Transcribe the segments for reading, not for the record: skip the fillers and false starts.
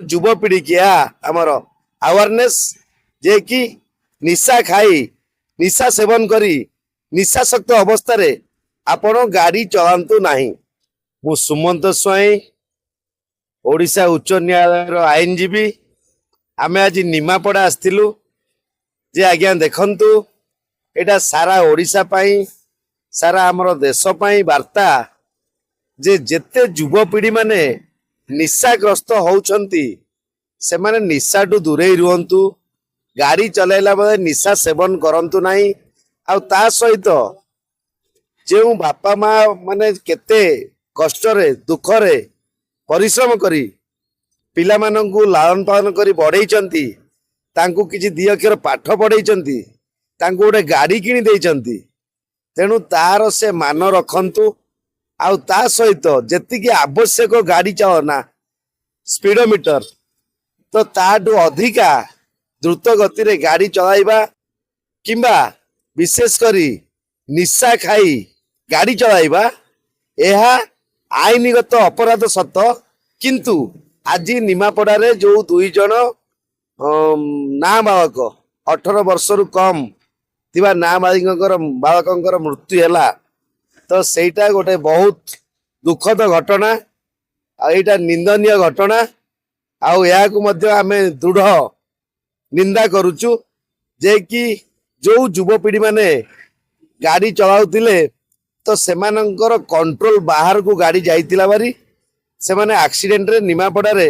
युवपीढ़ी की आमर अवेयरनेस जे कि निशा खाई निशा सेवन करी निशाशक्त अवस्था आपण गाड़ी चलांतु नहीं। मु सुमंत स्वाई ओडिशा उच्च न्यायालय आईनजीवी आमे आज निमापड़ा आसथिलु जे आज्ञा देखंतु एटा सारा ओडिशा पाई सारा हमर देश पाई वार्ता जे जेते युवपीढ़ी माने निशाग्रस्त होउछंती से माने निशाटू दूरे रुहंतु गाड़ी चलाइला बेले निशा सेवन करंतु नहीं। आ ता सहित जो बापा माँ माने केते कष्टरे दुखरे परिश्रम करी पिला मानंकु लालन पालन करी बढ़ेइचंती तांकु किछि दी अक्षर पाठ पढ़ेइचंती तांकु गोटे गाड़ी किनी देइचंती तेणु तार से मान रखंतु। आउ ता सहित जेतिकी आवश्यक गाड़ी चलना स्पीडोमीटर तो ताठू अधिका द्रुत गति रे गाड़ी चलाइबा किंबा विशेष करी निशा खाई गाड़ी चलाइबा यह आईनगत अपराध सत किंतु आज निमापड़ा रे जो दुई जन नाबालक 18 वर्ष रु कम थिबा बालकर मृत्यु हैला तो सेटा गोटे बहुत दुखद घटना आईटा निंदनीय घटना आउ याकु मध्य आमे दृढ़ निंदा करूचु जे कि जो युवपीढ़ी माने गाड़ी चलाउतिले तो सेमानंकर कंट्रोल बाहर को गाड़ी जाइतिला बारी से माने एक्सीडेंट रे निमापड़ा रे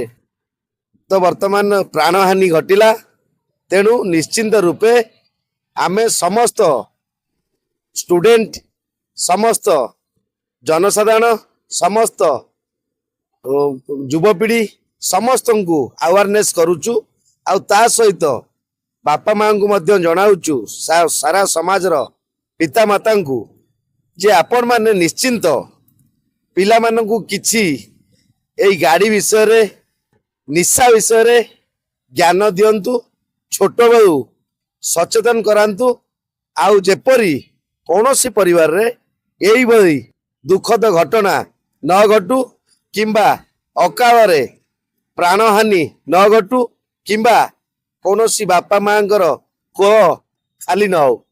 तो वर्तमान प्राणहानि घटिला। तेणु निश्चिंत रूपे आमे समस्त स्टूडेंट समस्त जनसाधारण समस्त युवपीढ़ी समस्त को अवेयरनेस करूचु आउ ता सहित बापा माँ को मध्य जनाउचु सारा समाज रो पिता माता को जे आपण माने निश्चिंत पिला मानकु किछि एई गाड़ी विषय रे निशा विषय रे ज्ञान दियंतु छोट बेलू सचेतन करांतु आउ जेपरी कौनसी परिवार रे एई भली दुखद घटना न घटू किंबा अकाल रे प्राणहानि न घटू किंबा कौनसी बापा माँ को खाली न हो।